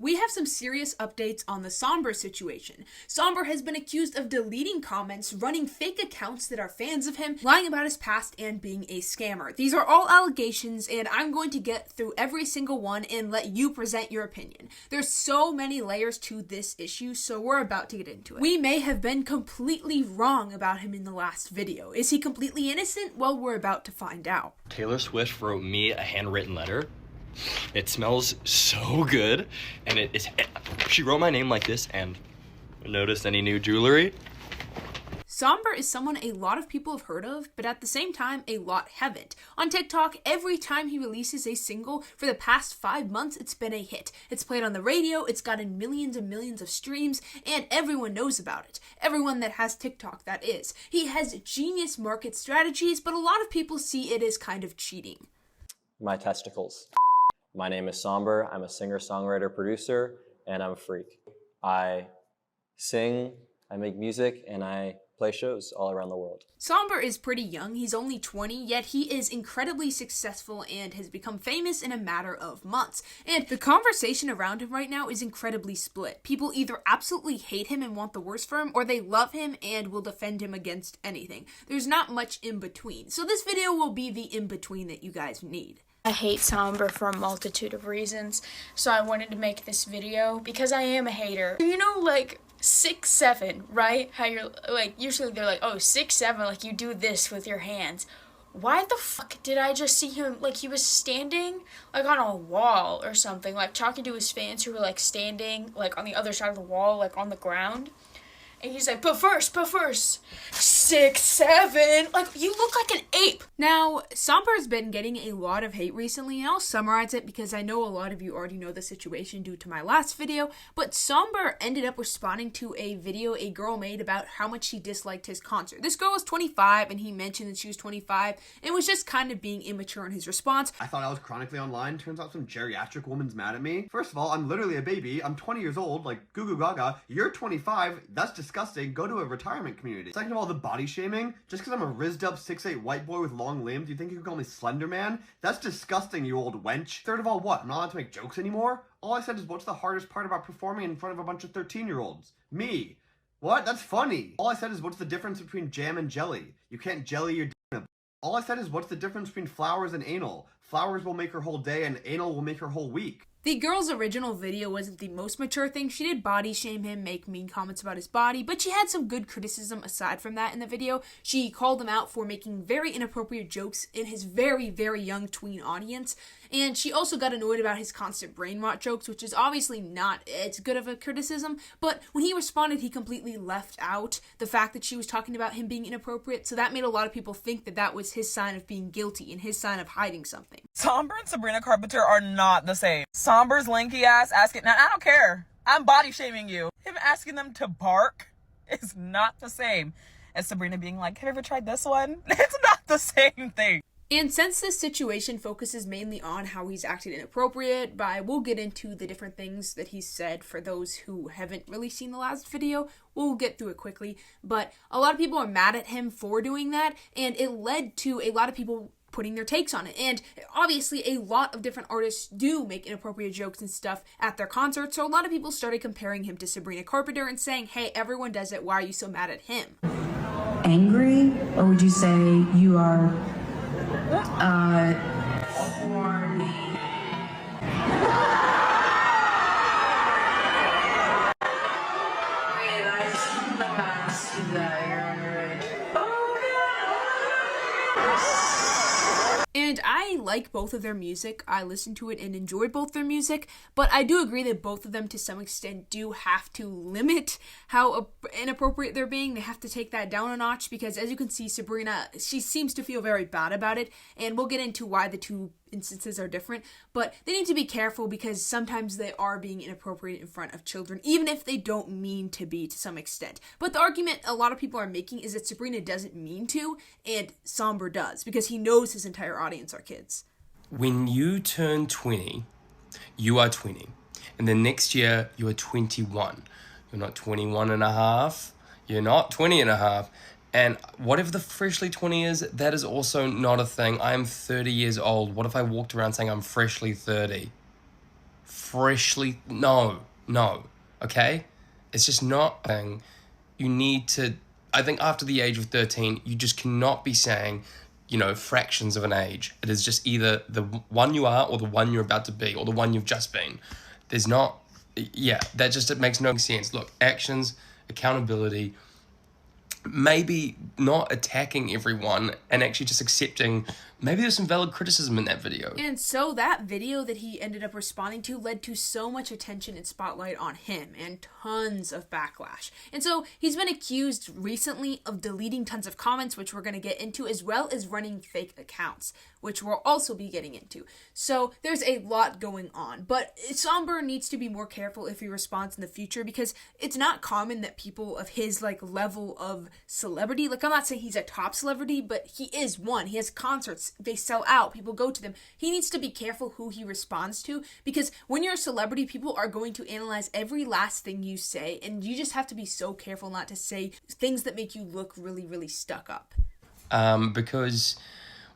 We have some serious updates on the Sombr situation. Sombr has been accused of deleting comments, running fake accounts that are fans of him, lying about his past, and being a scammer. These are all allegations, and I'm going to get through every single one and let you present your opinion. There's so many layers to this issue, so we're about to get into it. We may have been completely wrong about him in the last video. Is he completely innocent? Well, we're about to find out. Taylor Swift wrote me a handwritten letter. It smells so good, and she wrote my name like this, and noticed any new jewelry? Sombr is someone a lot of people have heard of, but at the same time, a lot haven't. On TikTok, every time he releases a single, for the past 5 months, it's been a hit. It's played on the radio, it's gotten millions and millions of streams, and everyone knows about it. Everyone that has TikTok, that is. He has genius market strategies, but a lot of people see it as kind of cheating. My testicles. My name is Sombr. I'm a singer, songwriter, producer, and I'm a freak. I sing, I make music, and I play shows all around the world. Sombr is pretty young. He's only 20, yet he is incredibly successful and has become famous in a matter of months. And the conversation around him right now is incredibly split. People either absolutely hate him and want the worst for him, or they love him and will defend him against anything. There's not much in between. So this video will be the in-between that you guys need. I hate Sombr for a multitude of reasons, so I wanted to make this video because I am a hater. You know, like 6'7", right? How you're like, usually they're like, oh, 6'7", like you do this with your hands. Why the fuck did I just see him, like he was standing like on a wall or something, like talking to his fans who were like standing like on the other side of the wall, like on the ground? And he's like, but first, 6'7", like, you look like an ape. Now, Sombr's been getting a lot of hate recently, and I'll summarize it because I know a lot of you already know the situation due to my last video, but Sombr ended up responding to a video a girl made about how much she disliked his concert. This girl was 25, and he mentioned that she was 25, and was just kind of being immature in his response. I thought I was chronically online. Turns out some geriatric woman's mad at me. First of all, I'm literally a baby. I'm 20 years old, like goo goo gaga. You're 25. That's disgusting. Go to a retirement community. Second of all, the body shaming. Just because I'm a rizzed up 6'8" white boy with long limbs, you think you can call me Slender Man? That's disgusting, you old wench. Third of all, what? I'm not allowed to make jokes anymore? All I said is, what's the hardest part about performing in front of a bunch of 13-year-olds? Me. What? That's funny. All I said is, what's the difference between jam and jelly? You can't jelly your d***. All I said is, what's the difference between flowers and anal? Flowers will make her whole day, and anal will make her whole week. The girl's original video wasn't the most mature thing. She did body shame him, make mean comments about his body, but she had some good criticism aside from that in the video. She called him out for making very inappropriate jokes in his very, very young tween audience, and she also got annoyed about his constant brain rot jokes, which is obviously not as good of a criticism, but when he responded, he completely left out the fact that she was talking about him being inappropriate, so that made a lot of people think that that was his sign of being guilty and his sign of hiding something. Sombr and Sabrina Carpenter are not the same. Sombr's lanky ass asking, now I don't care, I'm body shaming you. Him asking them to bark is not the same as Sabrina being like, have you ever tried this one? It's not the same thing. And since this situation focuses mainly on how he's acted inappropriate, we'll get into the different things that he's said for those who haven't really seen the last video. We'll get through it quickly, but a lot of people are mad at him for doing that, and it led to a lot of people putting their takes on it. And obviously a lot of different artists do make inappropriate jokes and stuff at their concerts, so a lot of people started comparing him to Sabrina Carpenter and saying, hey, everyone does it, why are you so mad at him? Angry? Or would you say you are horny? And I like both of their music. I listened to it and enjoyed both their music, but I do agree that both of them to some extent do have to limit how inappropriate they're being. They have to take that down a notch because, as you can see, Sabrina, she seems to feel very bad about it, and we'll get into why the two instances are different, but they need to be careful because sometimes they are being inappropriate in front of children, even if they don't mean to be to some extent. But the argument a lot of people are making is that Sabrina doesn't mean to, and Sombr does, because he knows his entire audience are kids. When you turn 20, you are 20, and then next year you are 21. You're not 21 and a half, you're not 20 and a half, and whatever the freshly 20 is, that is also not a thing. I'm 30 years old. What if I walked around saying I'm freshly 30? freshly, no, okay? It's just not a thing. You need to, I think after the age of 13, you just cannot be saying, fractions of an age. It is just either the one you are or the one you're about to be or the one you've just been. There's not, it makes no sense. Look, actions, accountability, maybe not attacking everyone and actually just accepting maybe there's some valid criticism in that video. And so that video that he ended up responding to led to so much attention and spotlight on him and tons of backlash. And so he's been accused recently of deleting tons of comments, which we're going to get into, as well as running fake accounts, which we'll also be getting into. So there's a lot going on, but Somber needs to be more careful if he responds in the future, because it's not common that people of his level of celebrity, I'm not saying he's a top celebrity, but he is one. He has concerts, they sell out, people go to them. He needs to be careful who he responds to, because when you're a celebrity, people are going to analyze every last thing you say, and you just have to be so careful not to say things that make you look really, really stuck up. Because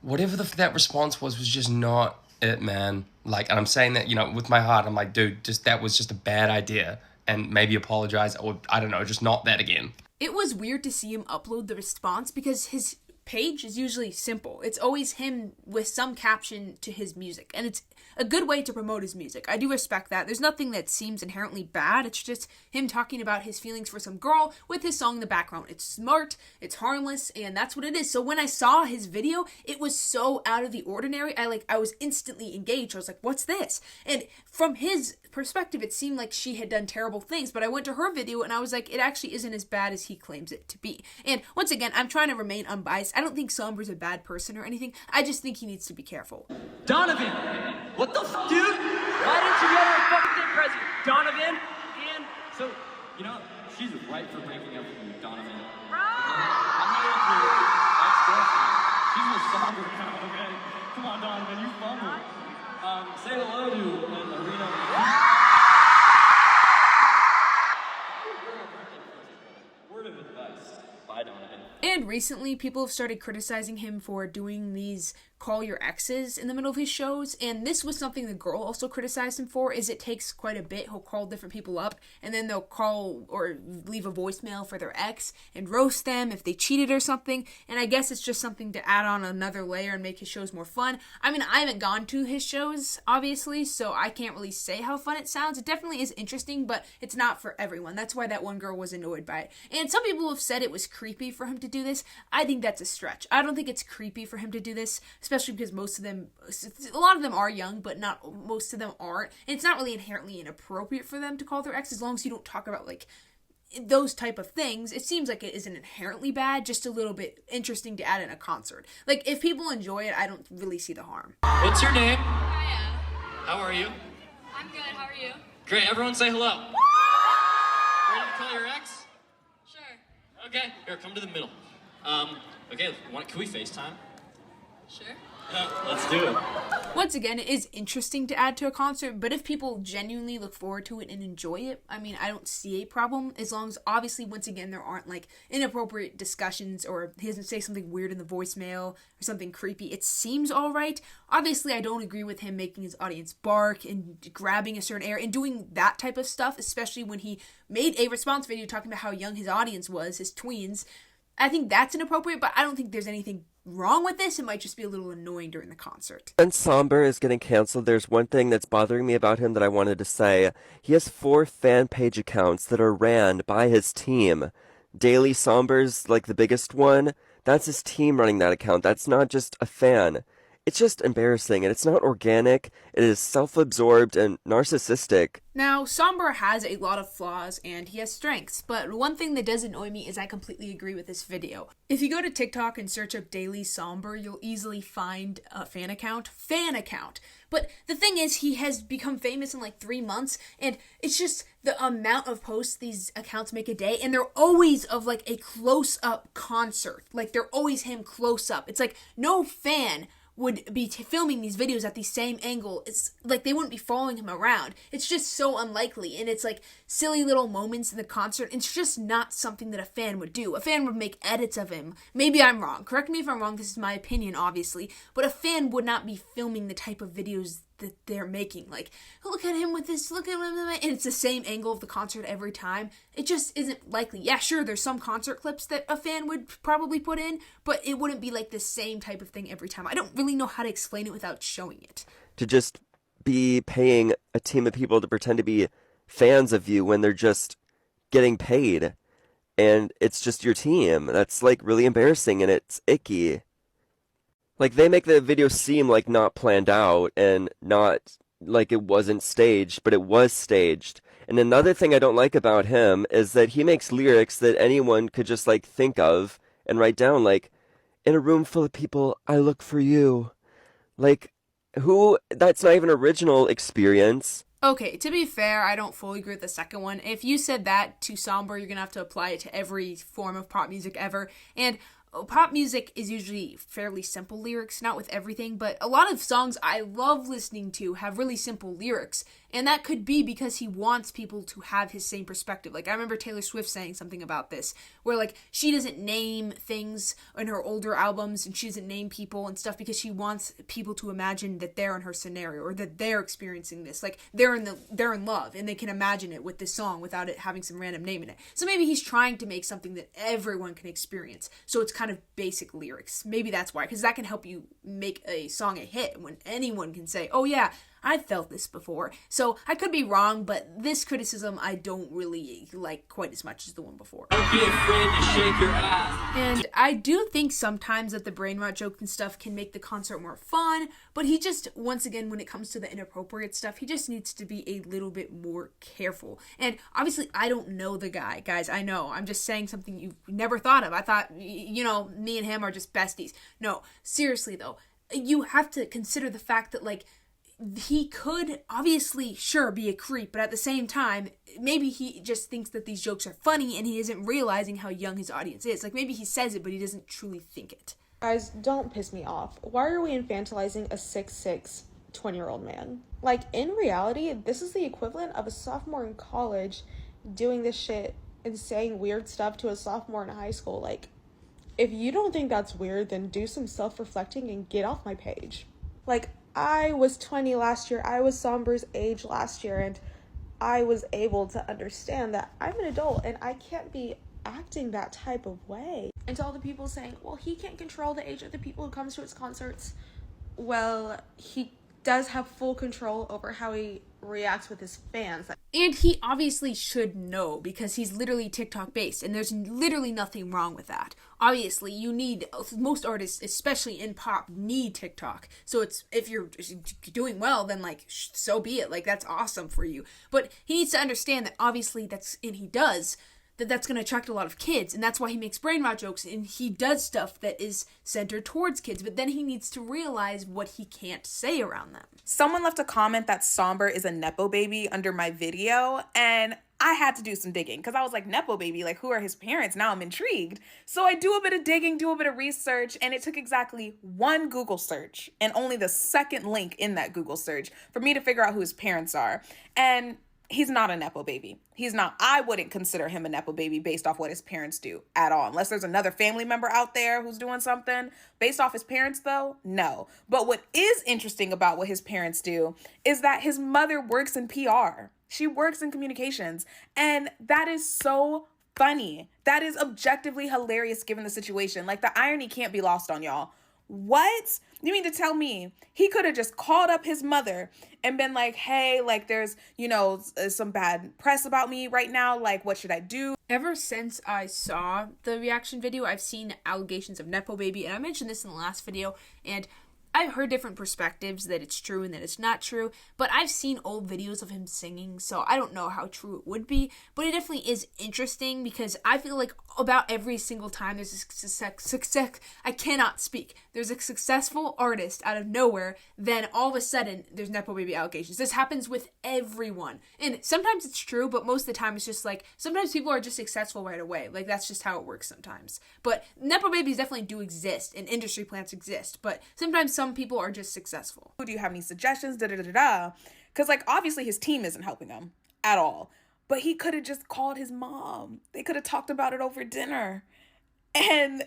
whatever that response was just not it, man. And I'm saying that, with my heart, I'm like, dude, that was just a bad idea, and maybe apologize, or I don't know, just not that again. It was weird to see him upload the response because his page is usually simple. It's always him with some caption to his music, and it's a good way to promote his music. I do respect that. There's nothing that seems inherently bad. It's just him talking about his feelings for some girl with his song in the background. It's smart, it's harmless, and that's what it is. So when I saw his video, it was so out of the ordinary. I was instantly engaged. I was like, what's this? And from his perspective, it seemed like she had done terrible things, but I went to her video and I was like, it actually isn't as bad as he claims it to be. And once again, I'm trying to remain unbiased. I don't think Somber's a bad person or anything. I just think he needs to be careful. Donovan! What the f, dude? Why didn't you get her a fucking thing present? Donovan? And so, she's right for breaking up with you, Donovan. I'm here with your ex-girlfriend. She's with Sombre now, okay? Come on, Donovan, you fumbled. Say hello to Arena. Word of advice. Bye, Donovan. And recently, people have started criticizing him for doing these call your exes in the middle of his shows, and this was something the girl also criticized him for, is it takes quite a bit. He'll call different people up, and then they'll call or leave a voicemail for their ex and roast them if they cheated or something, and I guess it's just something to add on another layer and make his shows more fun. I mean, I haven't gone to his shows, obviously, so I can't really say how fun it sounds. It definitely is interesting, but it's not for everyone. That's why that one girl was annoyed by it. And some people have said it was creepy for him to do this. I think that's a stretch. I don't think it's creepy for him to do this, especially because a lot of them are young, but most of them aren't. And it's not really inherently inappropriate for them to call their ex, as long as you don't talk about those type of things. It seems like it isn't inherently bad, just a little bit interesting to add in a concert. If people enjoy it, I don't really see the harm. What's your name? Hiya. How are you? I'm good, how are you? Great, everyone say hello. Ready to call your ex? Sure. Okay, here, come to the middle. Okay, can we FaceTime? Sure. Let's do it. Once again, it is interesting to add to a concert, but if people genuinely look forward to it and enjoy it, I mean, I don't see a problem, as long as, obviously, once again, there aren't, inappropriate discussions, or he doesn't say something weird in the voicemail, or something creepy. It seems alright. Obviously, I don't agree with him making his audience bark, and grabbing a certain area, and doing that type of stuff, especially when he made a response video talking about how young his audience was, his tweens. I think that's inappropriate, but I don't think there's anything wrong with this. It might just be a little annoying during the concert. Since Somber is getting canceled, there's one thing that's bothering me about him that I wanted to say. He has 4 fan page accounts that are ran by his team. Daily Somber's the biggest one. That's his team running that account. That's not just a fan. It's just embarrassing, and it's not organic. It is self-absorbed and narcissistic. Now, Sombr has a lot of flaws, and he has strengths, but one thing that does annoy me is I completely agree with this video. If you go to TikTok and search up Daily Sombr, you'll easily find a fan account. But the thing is, he has become famous in 3 months, and it's just the amount of posts these accounts make a day, and they're always of a close-up concert. They're always him close-up. It's no fan would be filming these videos at the same angle. It's they wouldn't be following him around. It's just so unlikely, and it's silly little moments in the concert. It's just not something that a fan would do. A fan would make edits of him. Maybe I'm wrong. Correct me if I'm wrong. This is my opinion, obviously. But a fan would not be filming the type of videos that they're making. Like, look at him with this, look at him, and it's the same angle of the concert every time. It just isn't likely. Yeah, sure, there's some concert clips that a fan would probably put in, but it wouldn't be like the same type of thing every time. I don't really know how to explain it without showing it. To just be paying a team of people to pretend to be fans of you when they're just getting paid. And it's just your team. That's like really embarrassing and it's icky. Like they make the video seem like not planned out and not like it wasn't staged, but it was staged. And another thing I don't like about him is that he makes lyrics that anyone could just like think of and write down, like, in a room full of people, I look for you. Like, who? That's not even original experience. Okay, to be fair, I don't fully agree with the second one. If you said that to Sombre, you're gonna have to apply it to every form of pop music ever. And pop music is usually fairly simple lyrics, not with everything, but a lot of songs I love listening to have really simple lyrics. And that could be because he wants people to have his same perspective. Like, I remember Taylor Swift saying something about this, where, like, she doesn't name things in her older albums, and she doesn't name people and stuff because she wants people to imagine that they're in her scenario, or that they're experiencing this. Like, they're in love, and they can imagine it with this song without it having some random name in it. So maybe he's trying to make something that everyone can experience. So it's kind of basic lyrics. Maybe that's why, because that can help you make a song a hit when anyone can say, oh yeah, I've felt this before. So I could be wrong, but this criticism I don't really like quite as much as the one before. Don't be afraid to shake your ass. And I do think sometimes that the brain rot joke and stuff can make the concert more fun, but he just, once again, when it comes to the inappropriate stuff, he just needs to be a little bit more careful. And obviously, I don't know the guy, guys, I know. I'm just saying something you've never thought of. I thought, you know, me and him are just besties. No, seriously though, you have to consider the fact that, like, he could obviously, sure, be a creep, but at the same time, maybe he just thinks that these jokes are funny and he isn't realizing how young his audience is. Like, maybe he says it, but he doesn't truly think it. Guys, don't piss me off. Why are we infantilizing a 6'6", 20-year-old man? Like, in reality, this is the equivalent of a sophomore in college doing this shit and saying weird stuff to a sophomore in high school. Like, if you don't think that's weird, then do some self-reflecting and get off my page. Like, I was 20 last year. I was Sombre's age last year, and I was able to understand that I'm an adult and I can't be acting that type of way. And to all the people saying, well, he can't control the age of the people who comes to his concerts. Well, he does have full control over how he reacts with his fans. And he obviously should know, because he's literally TikTok based, and there's literally nothing wrong with that. Obviously, you need, most artists, especially in pop, need TikTok. So it's, if you're doing well, then, like, so be it. Like, that's awesome for you. But he needs to understand that obviously that's, and he does, that's going to attract a lot of kids, and that's why he makes brain rot jokes, and he does stuff that is centered towards kids, but then he needs to realize what he can't say around them. Someone left a comment that Somber is a Nepo baby under my video, and I had to do some digging, because I was like, Nepo baby, like, who are his parents? Now I'm intrigued. So I do a bit of digging, do a bit of research, and it took exactly one Google search, and only the second link in that Google search, for me to figure out who his parents are. And he's not a Nepo baby. He's not. I wouldn't consider him a Nepo baby based off what his parents do at all. Unless there's another family member out there who's doing something. Based off his parents, though, no. But what is interesting about what his parents do is that his mother works in PR. She works in communications. And that is so funny. That is objectively hilarious given the situation. Like, the irony can't be lost on y'all. What? You mean to tell me he could have just called up his mother and been like, hey, like, there's, you know, some bad press about me right now. Like, what should I do? Ever since I saw the reaction video, I've seen allegations of Nepo baby, and I mentioned this in the last video, and I've heard different perspectives that it's true and that it's not true, but I've seen old videos of him singing, so I don't know how true it would be, but it definitely is interesting, because I feel like about every single time there's I cannot speak. There's a successful artist out of nowhere, then all of a sudden there's Nepo baby allegations. This happens with everyone, and sometimes it's true, but most of the time it's just like, sometimes people are just successful right away. Like, that's just how it works sometimes. But Nepo babies definitely do exist, and industry plants exist, but sometimes some people are just successful. Do you have any suggestions? Because, like, obviously his team isn't helping him at all. But he could have just called his mom. They could have talked about it over dinner. And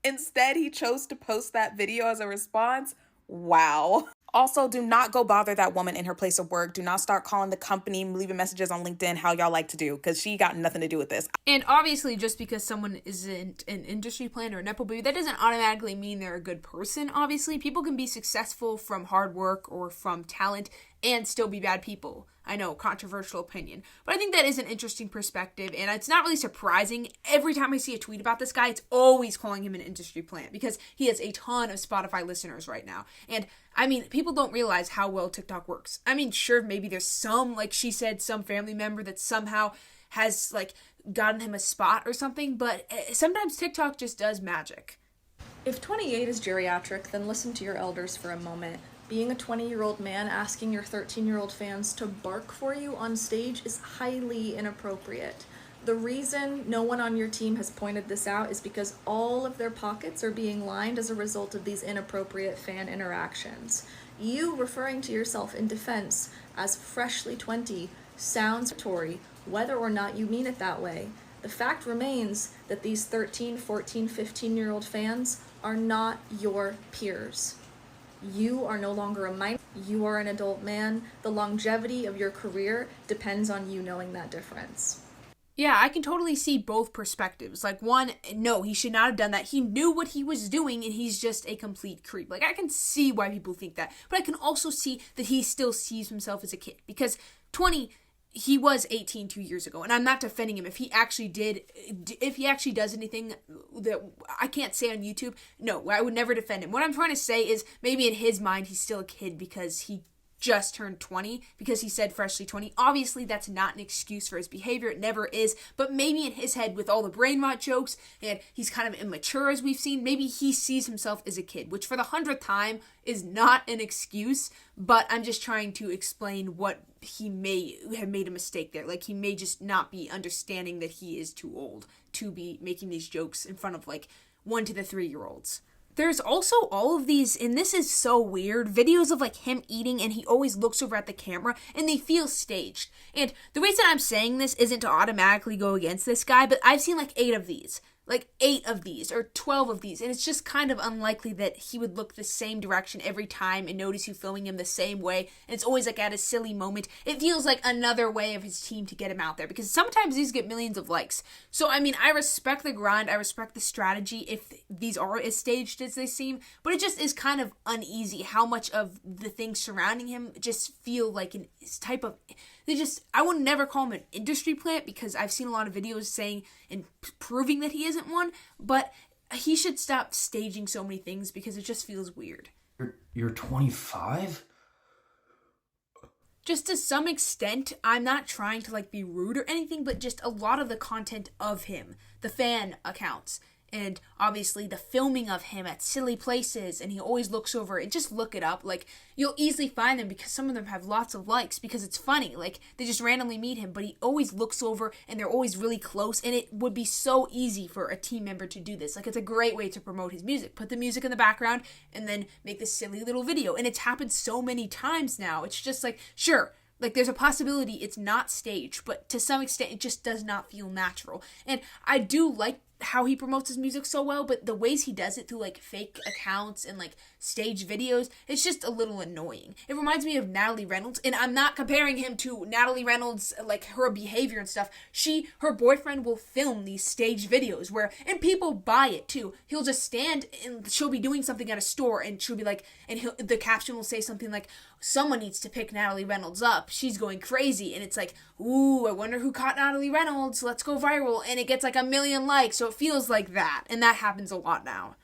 instead he chose to post that video as a response. Wow. Also, do not go bother that woman in her place of work. Do not start calling the company, leaving messages on LinkedIn, how y'all like to do, because she got nothing to do with this. And obviously, just because someone isn't an industry plant or a Nepo baby, that doesn't automatically mean they're a good person, obviously. People can be successful from hard work or from talent and still be bad people. I know, controversial opinion. But I think that is an interesting perspective, and it's not really surprising. Every time I see a tweet about this guy, it's always calling him an industry plant, because he has a ton of Spotify listeners right now. And, I mean, people don't realize how well TikTok works. I mean, sure, maybe there's some, like she said, some family member that somehow has, like, gotten him a spot or something, but sometimes TikTok just does magic. If 28 is geriatric, then listen to your elders for a moment. Being a 20-year-old man asking your 13-year-old fans to bark for you on stage is highly inappropriate. The reason no one on your team has pointed this out is because all of their pockets are being lined as a result of these inappropriate fan interactions. You referring to yourself in defense as freshly 20 sounds Tory, whether or not you mean it that way. The fact remains that these 13, 14, 15-year-old fans are not your peers. You are no longer a minor. You are an adult man. The longevity of your career depends on you knowing that difference. Yeah, I can totally see both perspectives. Like, one, no, he should not have done that. He knew what he was doing, and he's just a complete creep. Like, I can see why people think that. But I can also see that he still sees himself as a kid. Because 20, he was 18 2 years ago. And I'm not defending him. If he actually does anything that I can't say on YouTube, no, I would never defend him. What I'm trying to say is maybe in his mind, he's still a kid because he just turned 20, because he said freshly 20. Obviously, that's not an excuse for his behavior. It never is. But maybe in his head, with all the brain rot jokes, and he's kind of immature, as we've seen, maybe he sees himself as a kid, which for the 100th time is not an excuse. But I'm just trying to explain what he may have made a mistake there. Like, he may just not be understanding that he is too old to be making these jokes in front of, like, 1 to 3-year-olds. There's also all of these, and this is so weird, videos of, like, him eating, and he always looks over at the camera, and they feel staged. And the reason I'm saying this isn't to automatically go against this guy, but I've seen, like, 8 of these. Like, 8 of these, or 12 of these, and it's just kind of unlikely that he would look the same direction every time and notice you filming him the same way, and it's always, like, at a silly moment. It feels like another way of his team to get him out there, because sometimes these get millions of likes. So, I mean, I respect the grind, I respect the strategy if these are as staged as they seem, but it just is kind of uneasy how much of the things surrounding him just feel like an type of... I would never call him an industry plant, because I've seen a lot of videos saying and proving that he isn't one, but he should stop staging so many things because it just feels weird. You're 25? Just to some extent, I'm not trying to, like, be rude or anything, but just a lot of the content of him, the fan accounts, and obviously the filming of him at silly places, and he always looks over, and just look it up. Like, you'll easily find them because some of them have lots of likes because it's funny. Like, they just randomly meet him, but he always looks over, and they're always really close, and it would be so easy for a team member to do this. Like, it's a great way to promote his music. Put the music in the background, and then make this silly little video. And it's happened so many times now. It's just like, sure, like, there's a possibility it's not staged, but to some extent, it just does not feel natural. And I do like how he promotes his music so well, but the ways he does it through, like, fake accounts and, like, stage videos, it's just a little annoying. It reminds me of Natalie Reynolds, and I'm not comparing him to Natalie Reynolds, like, her behavior and stuff. Her boyfriend will film these stage videos and people buy it too. He'll just stand and she'll be doing something at a store, and she'll be like, and the caption will say something like, someone needs to pick Natalie Reynolds up. She's going crazy. And it's like, ooh, I wonder who caught Natalie Reynolds. Let's go viral. And it gets like 1 million likes. So it feels like that. And that happens a lot now.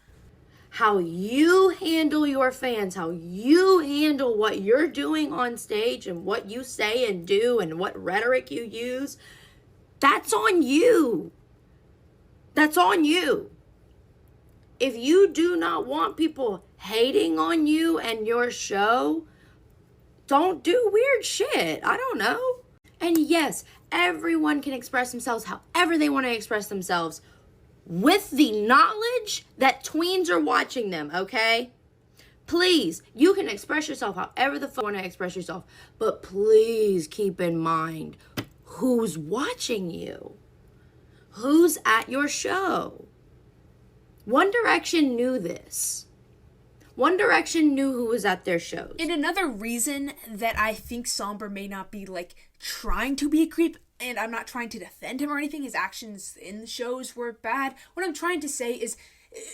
How you handle your fans, how you handle what you're doing on stage and what you say and do and what rhetoric you use, that's on you. That's on you. If you do not want people hating on you and your show, don't do weird shit. I don't know. And yes, everyone can express themselves however they want to express themselves with the knowledge that tweens are watching them, okay? Please, you can express yourself however the fuck you want to express yourself, but please keep in mind who's watching you. Who's at your show? One Direction knew this. One Direction knew who was at their shows. And another reason that I think Sombre may not be, like, trying to be a creep, and I'm not trying to defend him or anything, his actions in the shows were bad. What I'm trying to say is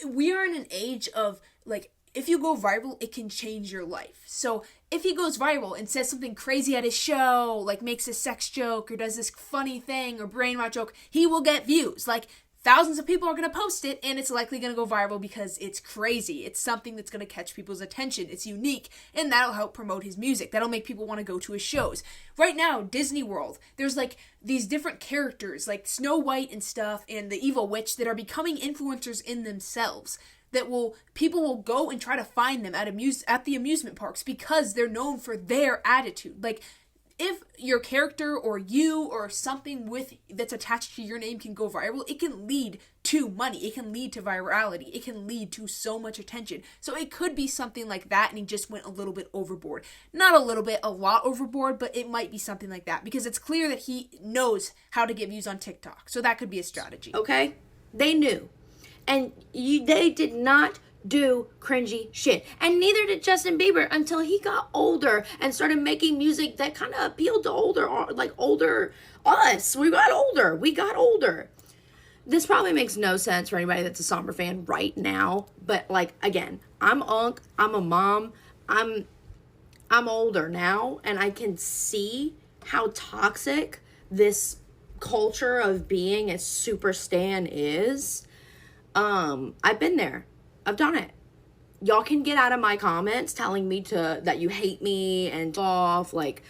we are in an age of, like, if you go viral, it can change your life. So if he goes viral and says something crazy at his show, like makes a sex joke or does this funny thing or brainwash joke, he will get views. Like, thousands of people are going to post it, and it's likely going to go viral because it's crazy. It's something that's going to catch people's attention. It's unique, and that'll help promote his music. That'll make people want to go to his shows. Right now, Disney World, there's like these different characters, like Snow White and stuff, and the Evil Witch, that are becoming influencers in themselves. That people will go and try to find them at the amusement parks because they're known for their attitude. Like, if your character or you or something that's attached to your name can go viral, it can lead to money. It can lead to virality. It can lead to so much attention. So it could be something like that, and he just went a little bit overboard. Not a little bit, a lot overboard, but it might be something like that because it's clear that he knows how to get views on TikTok. So that could be a strategy. Okay? They knew. And they did not do cringy shit. And neither did Justin Bieber until he got older and started making music that kind of appealed to older us. We got older. This probably makes no sense for anybody that's a Sombre fan right now. But, like, again, I'm Unc, I'm a mom, I'm older now, and I can see how toxic this culture of being a super stan is. I've been there. I've done it. Y'all can get out of my comments telling me that you hate me and off. Like,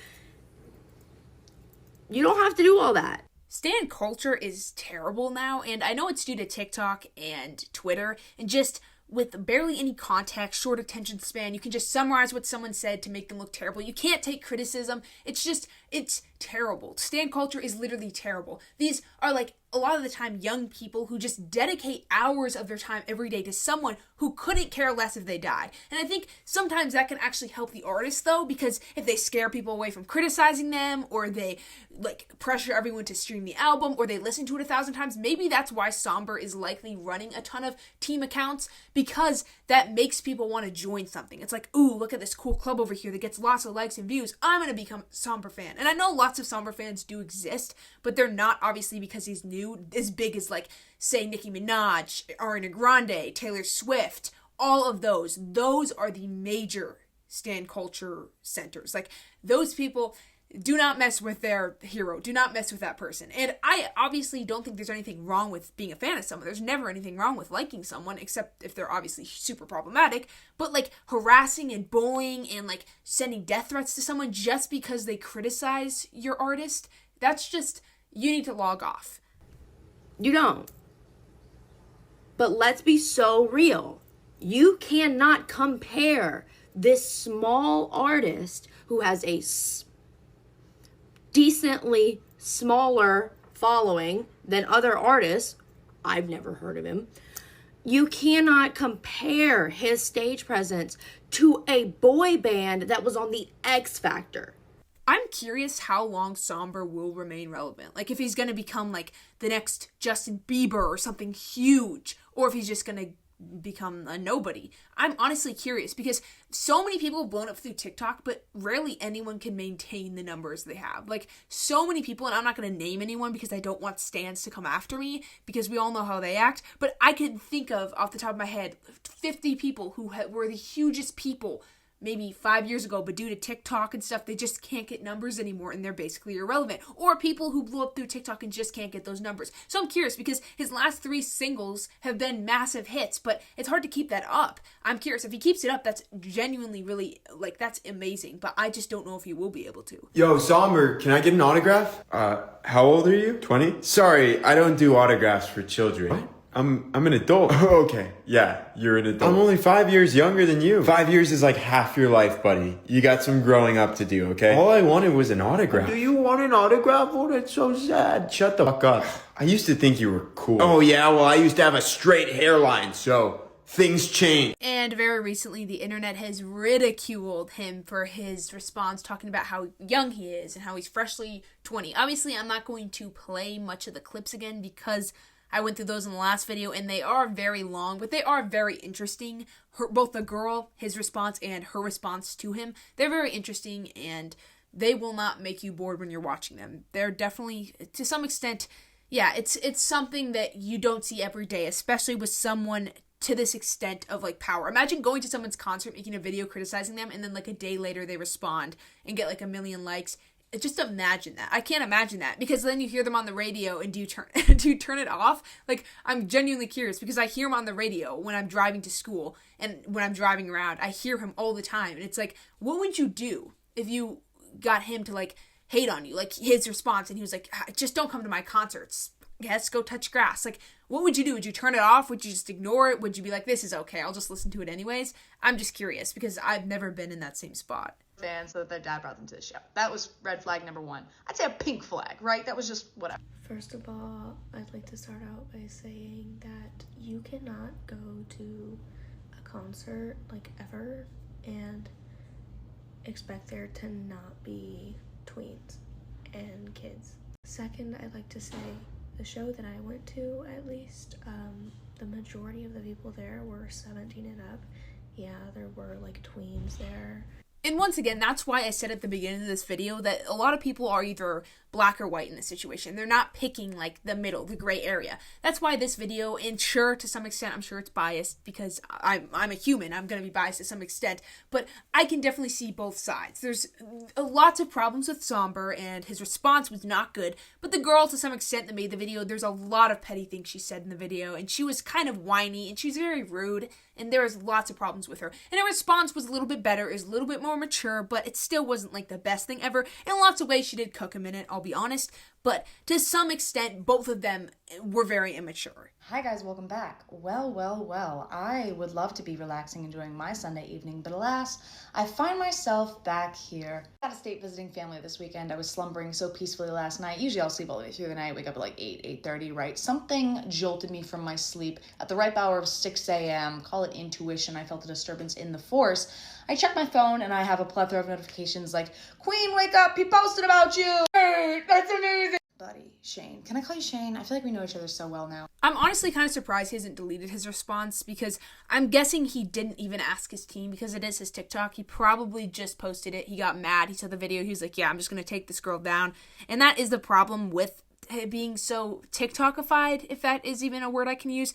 you don't have to do all that. Stan culture is terrible now, and I know it's due to TikTok and Twitter, and just with barely any context, short attention span, you can just summarize what someone said to make them look terrible. You can't take criticism. It's terrible. Stan culture is literally terrible. These are, like, a lot of the time young people who just dedicate hours of their time every day to someone who couldn't care less if they die. And I think sometimes that can actually help the artist, though, because if they scare people away from criticizing them, or they, like, pressure everyone to stream the album, or they listen to it 1,000 times, maybe that's why Sombre is likely running a ton of team accounts, because that makes people want to join something. It's like, ooh, look at this cool club over here that gets lots of likes and views. I'm going to become a Sombre fan. And I know lots of Sombre fans do exist, but they're not obviously because he's new, as big as, like, say, Nicki Minaj, Ariana Grande, Taylor Swift, all of those. Those are the major stan culture centers. Like, those people, do not mess with their hero. Do not mess with that person. And I obviously don't think there's anything wrong with being a fan of someone. There's never anything wrong with liking someone, except if they're obviously super problematic. But, like, harassing and bullying and, like, sending death threats to someone just because they criticize your artist, that's just, you need to log off. You don't. But let's be so real. You cannot compare this small artist who has a decently smaller following than other artists. I've never heard of him. You cannot compare his stage presence to a boy band that was on the X Factor. I'm curious how long Sombre will remain relevant. Like, if he's going to become, like, the next Justin Bieber or something huge, or if he's just going to become a nobody. I'm honestly curious because so many people have blown up through TikTok, but rarely anyone can maintain the numbers they have. Like, so many people, and I'm not going to name anyone because I don't want stans to come after me because we all know how they act, but I can think of, off the top of my head, 50 people who were the hugest people maybe 5 years ago, but due to TikTok and stuff, they just can't get numbers anymore and they're basically irrelevant. Or people who blew up through TikTok and just can't get those numbers. So I'm curious because his last 3 singles have been massive hits, but it's hard to keep that up. I'm curious if he keeps it up, that's genuinely really, like, that's amazing, but I just don't know if he will be able to. Yo, Sombre, can I get an autograph? How old are you? 20? Sorry, I don't do autographs for children. What? I'm an adult. Oh, okay. Yeah, you're an adult. I'm only 5 years younger than you. 5 years is like half your life, buddy. You got some growing up to do, okay? All I wanted was an autograph. Do you want an autograph? Oh, that's so sad. Shut the fuck up. I used to think you were cool. Oh, yeah, well, I used to have a straight hairline, so things change. And very recently, the internet has ridiculed him for his response, talking about how young he is and how he's freshly 20. Obviously, I'm not going to play much of the clips again because I went through those in the last video, and they are very long, but they are very interesting. Both the girl, his response, and her response to him, they're very interesting, and they will not make you bored when you're watching them. They're definitely, to some extent, yeah, it's something that you don't see every day, especially with someone to this extent of like power. Imagine going to someone's concert, making a video criticizing them, and then like a day later they respond and get like 1 million likes. Just imagine that. I can't imagine that, because then you hear them on the radio, and do you turn it off? Like, I'm genuinely curious, because I hear him on the radio when I'm driving to school and when I'm driving around. I hear him all the time, and it's like, what would you do if you got him to like hate on you? Like his response, and he was like, just don't come to my concerts. Yes, go touch grass. Like, what would you do? Would you turn it off? Would you just ignore it? Would you be like, this is okay, I'll just listen to it anyways? I'm just curious, because I've never been in that same spot. Fans so that their dad brought them to the show. That was red flag number one. I'd say a pink flag, right? That was just whatever. First of all, I'd like to start out by saying that you cannot go to a concert, like, ever, and expect there to not be tweens and kids. Second, I'd like to say the show that I went to, at least, the majority of the people there were 17 and up. Yeah, there were, like, tweens there. And once again, that's why I said at the beginning of this video that a lot of people are either black or white in this situation. They're not picking, like, the middle, the gray area. That's why this video, and sure, to some extent, I'm sure it's biased, because I'm a human. I'm going to be biased to some extent. But I can definitely see both sides. There's lots of problems with Somber, and his response was not good. But the girl, to some extent, that made the video, there's a lot of petty things she said in the video. And she was kind of whiny, and she was very rude. And there was lots of problems with her. And her response was a little bit better, is a little bit more mature, but it still wasn't like the best thing ever. In lots of ways, she did cook him in it, I'll be honest. But to some extent, both of them were very immature. Hi guys, welcome back. Well, I would love to be relaxing and enjoying my Sunday evening, but alas, I find myself back here. Out of state visiting family this weekend. I was slumbering so peacefully last night. Usually I'll sleep all the way through the night, wake up at like 8:30, right? Something jolted me from my sleep at the ripe hour of 6 a.m. Call it intuition. I felt a disturbance in the force. I check my phone and I have a plethora of notifications like, Queen, wake up, he posted about you. Hey, that's amazing. Buddy, Shane. Can I call you Shane? I feel like we know each other so well now. I'm honestly kind of surprised he hasn't deleted his response, because I'm guessing he didn't even ask his team, because it is his TikTok. He probably just posted it. He got mad. He saw the video. He was like, yeah, I'm just going to take this girl down. And that is the problem with being so TikTokified, if that is even a word I can use.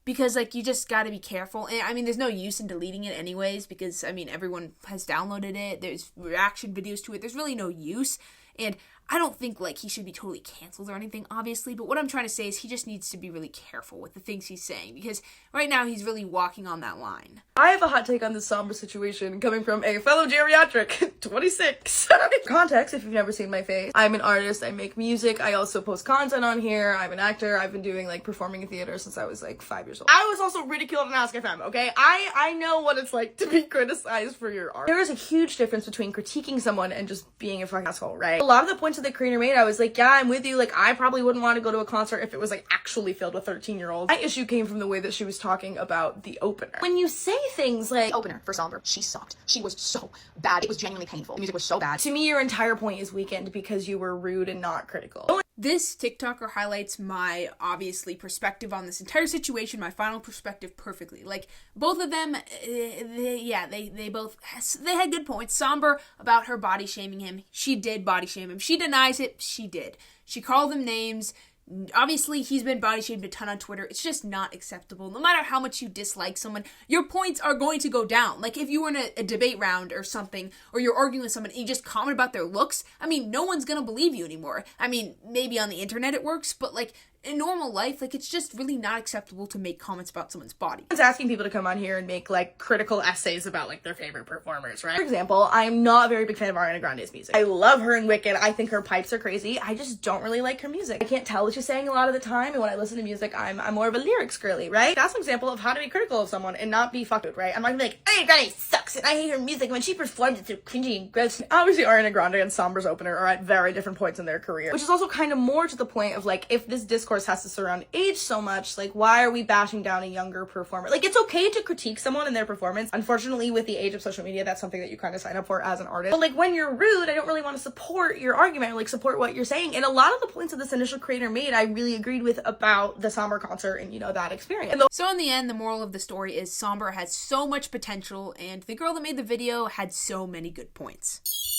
Because, like, you just gotta be careful. And, I mean, there's no use in deleting it anyways, because, I mean, everyone has downloaded it. There's reaction videos to it. There's really no use. And I don't think, like, he should be totally canceled or anything, obviously. But what I'm trying to say is he just needs to be really careful with the things he's saying. Because right now he's really walking on that line. I have a hot take on this Somber situation coming from a fellow geriatric, 26. Context, if you've never seen my face. I'm an artist, I make music, I also post content on here, I'm an actor, I've been doing like performing in theater since I was like 5 years old. I was also ridiculed on Ask FM, okay? I know what it's like to be criticized for your art. There is a huge difference between critiquing someone and just being a fucking asshole, right? A lot of the points that the creator made, I was like, yeah, I'm with you, like I probably wouldn't want to go to a concert if it was like actually filled with 13-year-olds. My issue came from the way that she was talking about the opener. When you say things like, Opener for Somber, she sucked. She was so bad. It was genuinely painful. The music was so bad. To me, your entire point is weakened because you were rude and not critical. This TikToker highlights my, obviously, perspective on this entire situation, my final perspective perfectly. Like, both of them, they had good points. Somber, about her body shaming him. She did body shame him. She denies it. She did. She called them names. Obviously, he's been body shamed a ton on Twitter. It's just not acceptable. No matter how much you dislike someone, your points are going to go down. Like, if you were in a debate round or something, or you're arguing with someone and you just comment about their looks, I mean, no one's gonna believe you anymore. I mean, maybe on the internet it works, but, like, in normal life, like, it's just really not acceptable to make comments about someone's body. I was asking people to come on here and make, like, critical essays about, like, their favorite performers, right? For example, I'm not a very big fan of Ariana Grande's music. I love her in Wicked. I think her pipes are crazy. I just don't really like her music. I can't tell what she's saying a lot of the time, and when I listen to music, I'm more of a lyrics girly, right? That's an example of how to be critical of someone and not be fucked with, right? I'm not gonna be like, Ariana Grande sucks, and I hate her music. When she performs, it's so cringy and gross. Obviously, Ariana Grande and Somber's opener are at very different points in their career, which is also kind of more to the point of, like, if this discourse discourse has to surround age so much. Like, why are we bashing down a younger performer? Like, it's okay to critique someone and their performance. Unfortunately, with the age of social media, that's something that you kind of sign up for as an artist. But like, when you're rude, I don't really want to support your argument or like support what you're saying. And a lot of the points that this initial creator made, I really agreed with about the Sombre concert and, you know, that experience. So in the end, the moral of the story is Sombre has so much potential, and the girl that made the video had so many good points.